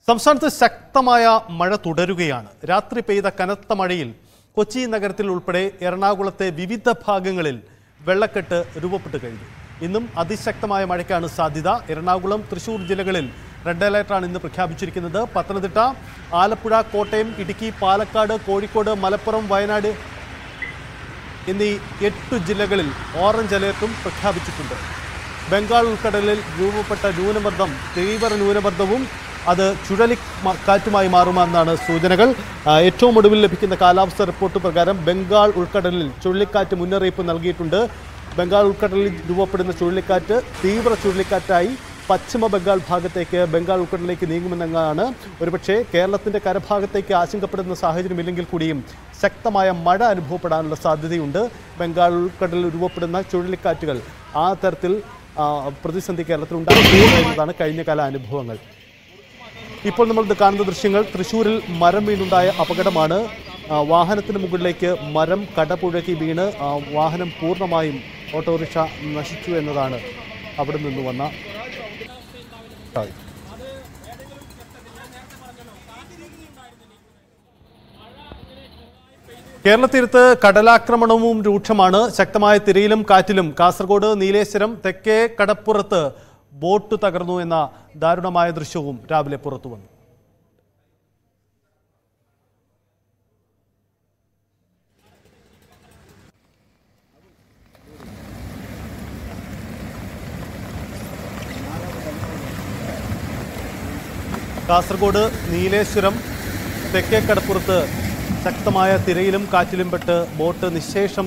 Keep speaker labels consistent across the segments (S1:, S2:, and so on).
S1: സംസ്ഥാനത്ത് ശക്തമായ മഴ തുടരുകയാണ്. രാത്രി പെയ്ത കനത്ത മഴയിൽ കൊച്ചി നഗരത്തിൽ ഉൾപ്പെടെ എറണാകുളത്തെ വിവിധ ഭാഗങ്ങളിൽ വെള്ളക്കെട്ട് രൂപപ്പെട്ടു കഴിഞ്ഞു. ഇന്നും അതിശക്തമായ മഴയ്ക്കാണ് സാധ്യത. എറണാകുളം, തൃശൂർ ജില്ലകളിൽ റെഡ് അലേർട്ടാണ് ഇന്ന് പ്രഖ്യാപിച്ചിരിക്കുന്നത്. പത്തനംതിട്ട, ആലപ്പുഴ, കോട്ടയം, ഇടുക്കി, പാലക്കാട്, കോഴിക്കോട്, മലപ്പുറം, വയനാട് എന്നീ 8 ജില്ലകളിൽ ഓറഞ്ച് അലേർട്ടും പ്രഖ്യാപിച്ചിട്ടുണ്ട്. ബംഗാൾ ഉൾക്കടലിൽ രൂപപ്പെട്ട ന്യൂനമർദ്ദം തീവ്ര ന്യൂനമർദ്ദവും അത് ചുഴലിക്കാറ്റുമായി മാറുമെന്നാണ് സൂചനകൾ. ഏറ്റവും ഒടുവിൽ ലഭിക്കുന്ന കാലാവസ്ഥ റിപ്പോർട്ട് പ്രകാരം ബംഗാൾ ഉൾക്കടലിൽ ചുഴലിക്കാറ്റ് മുന്നറിയിപ്പ് നൽകിയിട്ടുണ്ട്. ബംഗാൾ ഉൾക്കടലിൽ രൂപപ്പെടുന്ന ചുഴലിക്കാറ്റ് തീവ്ര ചുഴലിക്കാറ്റായി പശ്ചിമ ബംഗാൾ ഭാഗത്തേക്ക്, ബംഗാൾ ഉൾക്കടലിലേക്ക് നീങ്ങുമെന്നാണ്. ഒരുപക്ഷെ കേരളത്തിൻ്റെ കരഭാഗത്തേക്ക് ആശങ്കപ്പെടുന്ന സാഹചര്യമില്ലെങ്കിൽ കൂടിയും ശക്തമായ മഴ അനുഭവപ്പെടാനുള്ള സാധ്യതയുണ്ട്. ബംഗാൾ ഉൾക്കടലിൽ രൂപപ്പെടുന്ന ചുഴലിക്കാറ്റുകൾ ആ തരത്തിൽ പ്രതിസന്ധി കേരളത്തിലുണ്ടാകുന്നതാണ് കഴിഞ്ഞകാല അനുഭവങ്ങൾ. ഇപ്പോൾ നമ്മൾ കാണുന്ന ദൃശ്യങ്ങൾ തൃശ്ശൂരിൽ മരം വീണുണ്ടായ അപകടമാണ്. വാഹനത്തിന് മുകളിലേക്ക് മരം കടപുഴകി വീണ് വാഹനം പൂർണ്ണമായും ഓട്ടോറിക്ഷ നശിച്ചു എന്നതാണ് അവിടെ നിന്ന് വന്ന. കേരള തീരത്ത് കടലാക്രമണവും രൂക്ഷമാണ്. ശക്തമായ തിരയിലും കാറ്റിലും കാസർഗോഡ് നീലേശ്വരം തെക്കേ കടപ്പുറത്ത് ബോട്ട് തകർന്നു എന്ന ദാരുണമായ ദൃശ്യവും രാവിലെ പുറത്തു വന്നു. കാസർഗോഡ് നീലേശ്വരം തെക്കേ കടപ്പുറത്ത് ശക്തമായ തിരയിലും കാറ്റിലും പെട്ട് ബോട്ട് നിശേഷം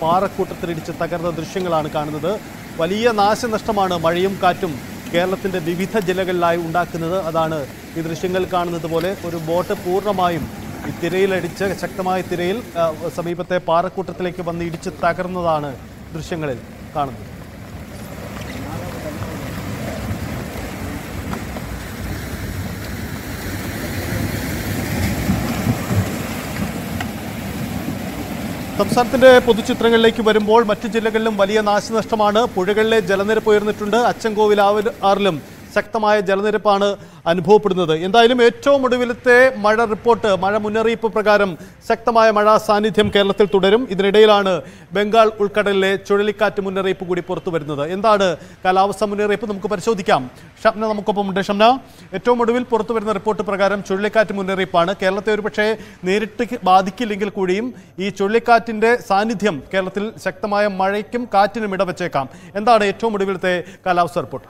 S1: പാറക്കൂട്ടത്തിലിടിച്ച് തകർന്ന ദൃശ്യങ്ങളാണ് കാണുന്നത്. വലിയ നാശനഷ്ടമാണ് മഴയും കാറ്റും കേരളത്തിൻ്റെ വിവിധ ജില്ലകളിലായി ഉണ്ടാക്കുന്നത്. അതാണ് ഈ ദൃശ്യങ്ങൾ കാണുന്നത് പോലെ ഒരു ബോട്ട് പൂർണ്ണമായും ഈ തിരയിലടിച്ച് ശക്തമായ തിരയിൽ സമീപത്തെ പാറക്കൂട്ടത്തിലേക്ക് വന്ന് ഇടിച്ച് തകർന്നതാണ് ദൃശ്യങ്ങളിൽ കാണുന്നത്. സംസ്ഥാനത്തിന്റെ പൊതുചിത്രങ്ങളിലേക്ക് വരുമ്പോൾ മറ്റു ജില്ലകളിലും വലിയ നാശനഷ്ടമാണ്. പുഴകളിലെ ജലനിരപ്പ് ഉയർന്നിട്ടുണ്ട്. അച്ചൻകോവിൽ ആറിലും ശക്തമായ ജലനിരപ്പാണ് അനുഭവപ്പെടുന്നത്. എന്തായാലും ഏറ്റവും ഒടുവിലത്തെ മഴ മുന്നറിയിപ്പ് പ്രകാരം ശക്തമായ മഴ സാന്നിധ്യം കേരളത്തിൽ തുടരും. ഇതിനിടയിലാണ് ബംഗാൾ ഉൾക്കടലിലെ ചുഴലിക്കാറ്റ് മുന്നറിയിപ്പ് കൂടി പുറത്തു വരുന്നത്. എന്താണ് കാലാവസ്ഥ മുന്നറിയിപ്പ് നമുക്ക് പരിശോധിക്കാം. ഷംന നമുക്കൊപ്പമുണ്ട്. ഷംന, ഏറ്റവും ഒടുവിൽ പുറത്തു വരുന്ന റിപ്പോർട്ട് പ്രകാരം ചുഴലിക്കാറ്റ് മുന്നറിയിപ്പാണ്. കേരളത്തെ ഒരുപക്ഷെ നേരിട്ട് ബാധിക്കില്ലെങ്കിൽ കൂടിയും ഈ ചുഴലിക്കാറ്റിന്റെ സാന്നിധ്യം കേരളത്തിൽ ശക്തമായ മഴയ്ക്കും കാറ്റിനും ഇടവച്ചേക്കാം. എന്താണ് ഏറ്റവും ഒടുവിലത്തെ കാലാവസ്ഥ റിപ്പോർട്ട്?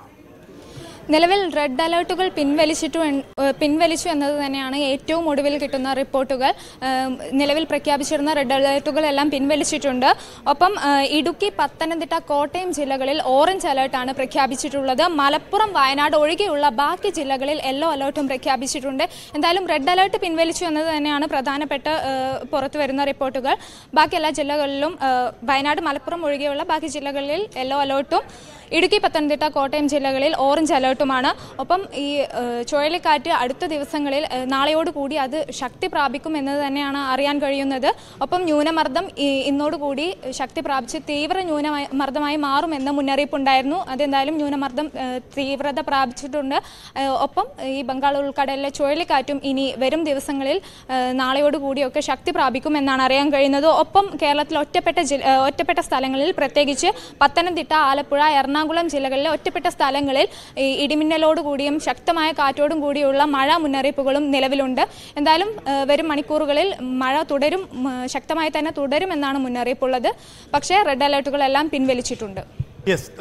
S2: നിലവിൽ റെഡ് അലേർട്ടുകൾ പിൻവലിച്ചു എന്നത് തന്നെയാണ് ഏറ്റവും ഒടുവിൽ കിട്ടുന്ന റിപ്പോർട്ടുകൾ. നിലവിൽ പ്രഖ്യാപിച്ചിരുന്ന റെഡ് അലേർട്ടുകളെല്ലാം പിൻവലിച്ചിട്ടുണ്ട്. ഒപ്പം ഇടുക്കി, പത്തനംതിട്ട, കോട്ടയം ജില്ലകളിൽ ഓറഞ്ച് അലേർട്ടാണ് പ്രഖ്യാപിച്ചിട്ടുള്ളത്. മലപ്പുറം, വയനാട് ഒഴികെയുള്ള ബാക്കി ജില്ലകളിൽ യെല്ലോ അലേർട്ടും പ്രഖ്യാപിച്ചിട്ടുണ്ട്. എന്തായാലും റെഡ് അലേർട്ട് പിൻവലിച്ചു എന്നത് തന്നെയാണ് പ്രധാനപ്പെട്ട പുറത്തു വരുന്ന റിപ്പോർട്ടുകൾ. ബാക്കി എല്ലാ ജില്ലകളിലും വയനാട്, മലപ്പുറം ഒഴികെയുള്ള ബാക്കി ജില്ലകളിൽ യെല്ലോ അലേർട്ടും ഇടുക്കി, പത്തനംതിട്ട, കോട്ടയം ജില്ലകളിൽ ഓറഞ്ച് അലേർട്ടുമാണ്. ഒപ്പം ഈ ചുഴലിക്കാറ്റ് അടുത്ത ദിവസങ്ങളിൽ നാളെയോടുകൂടി അത് ശക്തി പ്രാപിക്കും എന്നത് തന്നെയാണ് അറിയാൻ കഴിയുന്നത്. ഒപ്പം ന്യൂനമർദ്ദം ഇന്നോടുകൂടി ശക്തി പ്രാപിച്ച് തീവ്ര ന്യൂനമർദ്ദമായി മാറുമെന്ന മുന്നറിയിപ്പുണ്ടായിരുന്നു. അതെന്തായാലും ന്യൂനമർദ്ദം തീവ്രത പ്രാപിച്ചിട്ടുണ്ട്. ഒപ്പം ഈ ബംഗാൾ ഉൾക്കടലിലെ ചുഴലിക്കാറ്റും ഇനി വരും ദിവസങ്ങളിൽ നാളെയോടുകൂടിയൊക്കെ ശക്തി പ്രാപിക്കും എന്നാണ് അറിയാൻ കഴിയുന്നത്. ഒപ്പം കേരളത്തിൽ ഒറ്റപ്പെട്ട സ്ഥലങ്ങളിൽ, പ്രത്യേകിച്ച് പത്തനംതിട്ട, ആലപ്പുഴ, എറണാകുളം ജില്ലകളിലെ ഒറ്റപ്പെട്ട സ്ഥലങ്ങളിൽ ഇടിമിന്നലോടുകൂടിയും ശക്തമായ കാറ്റോടും കൂടിയുള്ള മഴ മുന്നറിയിപ്പുകളും നിലവിലുണ്ട്. എന്തായാലും വരും മണിക്കൂറുകളിൽ മഴ തുടരും, ശക്തമായി തന്നെ തുടരുമെന്നാണ് മുന്നറിയിപ്പുള്ളത്. പക്ഷേ റെഡ് അലേർട്ടുകളെല്ലാം പിൻവലിച്ചിട്ടുണ്ട്.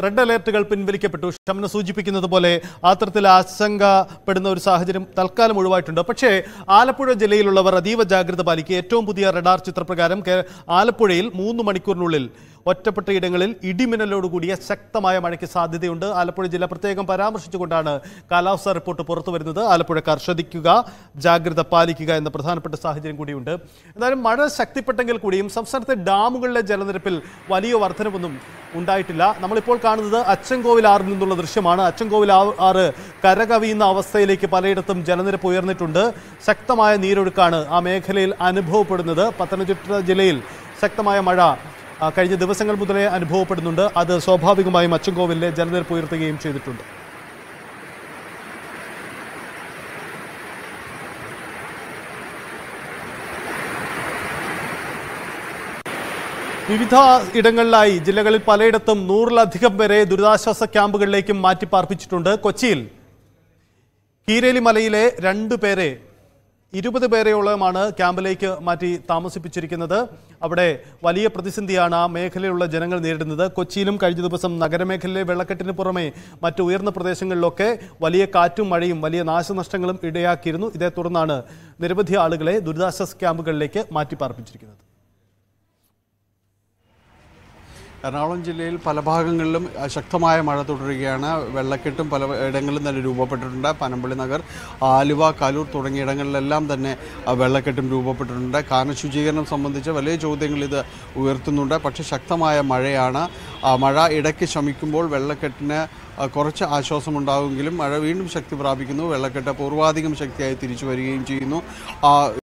S1: റെഡ് അലേർട്ടുകൾ പിൻവലിക്കപ്പെട്ടു. ഷംന സൂചിപ്പിക്കുന്നത് പോലെ അത്തരത്തിൽ ആശങ്കപ്പെടുന്ന ഒരു സാഹചര്യം തൽക്കാലം ഒഴിവായിട്ടുണ്ട്. പക്ഷേ ആലപ്പുഴ ജില്ലയിലുള്ളവർ അതീവ ജാഗ്രത പാലിക്കുക. ഏറ്റവും പുതിയ റഡാർ ചിത്രപ്രകാരം ആലപ്പുഴയിൽ 3 മണിക്കൂറിനുള്ളിൽ ഒറ്റപ്പെട്ട ഇടങ്ങളിൽ ഇടിമിന്നലോടുകൂടിയ ശക്തമായ മഴയ്ക്ക് സാധ്യതയുണ്ട്. ആലപ്പുഴ ജില്ല പ്രത്യേകം പരാമർശിച്ചുകൊണ്ടാണ് കാലാവസ്ഥാ റിപ്പോർട്ട് പുറത്തു വരുന്നത്. ആലപ്പുഴക്കാർ ശ്രദ്ധിക്കുക, ജാഗ്രത പാലിക്കുക എന്ന പ്രധാനപ്പെട്ട സാഹചര്യം കൂടിയുണ്ട്. എന്തായാലും മഴ ശക്തിപ്പെട്ടെങ്കിൽ കൂടിയും സംസ്ഥാനത്തെ ഡാമുകളിലെ ജലനിരപ്പിൽ വലിയ വർധനവൊന്നും ഉണ്ടായിട്ടില്ല. നമ്മളിപ്പോൾ കാണുന്നത് അച്ചൻകോവിൽ ആറിൽ നിന്നുള്ള ദൃശ്യമാണ്. അച്ചൻകോവിൽ ആറ് കരകവിയുന്ന അവസ്ഥയിലേക്ക് പലയിടത്തും ജലനിരപ്പ് ഉയർന്നിട്ടുണ്ട്. ശക്തമായ നീരൊഴുക്കാണ് ആ മേഖലയിൽ അനുഭവപ്പെടുന്നത്. പത്തനംതിട്ട ജില്ലയിൽ ശക്തമായ മഴ കഴിഞ്ഞ ദിവസങ്ങൾ മുതലേ അനുഭവപ്പെടുന്നുണ്ട്. അത് സ്വാഭാവികമായും അച്ചൻകോവിലിലെ ജലനിരപ്പ് ഉയർത്തുകയും ചെയ്തിട്ടുണ്ട്. വിവിധ ഇടങ്ങളിലായി ജില്ലകളിൽ പലയിടത്തും 100-ലധികം പേരെ ദുരിതാശ്വാസ ക്യാമ്പുകളിലേക്കും മാറ്റി പാർപ്പിച്ചിട്ടുണ്ട്. കൊച്ചിയിൽ കീരേലി മലയിലെ 2 പേരെ 20 പേരെയോളമാണ് ക്യാമ്പിലേക്ക് മാറ്റി താമസിപ്പിച്ചിരിക്കുന്നത്. അവിടെ വലിയ പ്രതിസന്ധിയാണ് ആ മേഖലയിലുള്ള ജനങ്ങൾ നേരിടുന്നത്. കൊച്ചിയിലും കഴിഞ്ഞ ദിവസം നഗരമേഖലയിലെ വെള്ളക്കെട്ടിന് പുറമെ മറ്റു ഉയർന്ന പ്രദേശങ്ങളിലൊക്കെ വലിയ കാറ്റും മഴയും വലിയ നാശനഷ്ടങ്ങളും ഇടയാക്കിയിരുന്നു. ഇതേ തുടർന്നാണ് നിരവധി ആളുകളെ ദുരിതാശ്വാസ ക്യാമ്പുകളിലേക്ക് മാറ്റി പാർപ്പിച്ചിരിക്കുന്നത്.
S3: എറണാകുളം ജില്ലയിൽ പല ഭാഗങ്ങളിലും ശക്തമായ മഴ തുടരുകയാണ്. വെള്ളക്കെട്ടും പല ഇടങ്ങളിലും തന്നെ രൂപപ്പെട്ടിട്ടുണ്ട്. പനമ്പള്ളി നഗർ, ആലുവ, കലൂർ തുടങ്ങിയ ഇടങ്ങളിലെല്ലാം തന്നെ വെള്ളക്കെട്ടും രൂപപ്പെട്ടിട്ടുണ്ട്. കാന ശുചീകരണം സംബന്ധിച്ച് വലിയ ചോദ്യങ്ങൾ ഇത് ഉയർത്തുന്നുണ്ട്. പക്ഷേ ശക്തമായ മഴയാണ്. മഴ ഇടയ്ക്ക് ശമിക്കുമ്പോൾ വെള്ളക്കെട്ടിന് കുറച്ച് ആശ്വാസമുണ്ടാകുമെങ്കിലും മഴ വീണ്ടും ശക്തി പ്രാപിക്കുന്നു. വെള്ളക്കെട്ട് പൂർവാധികം ശക്തിയായി തിരിച്ചു വരികയും ചെയ്യുന്നു.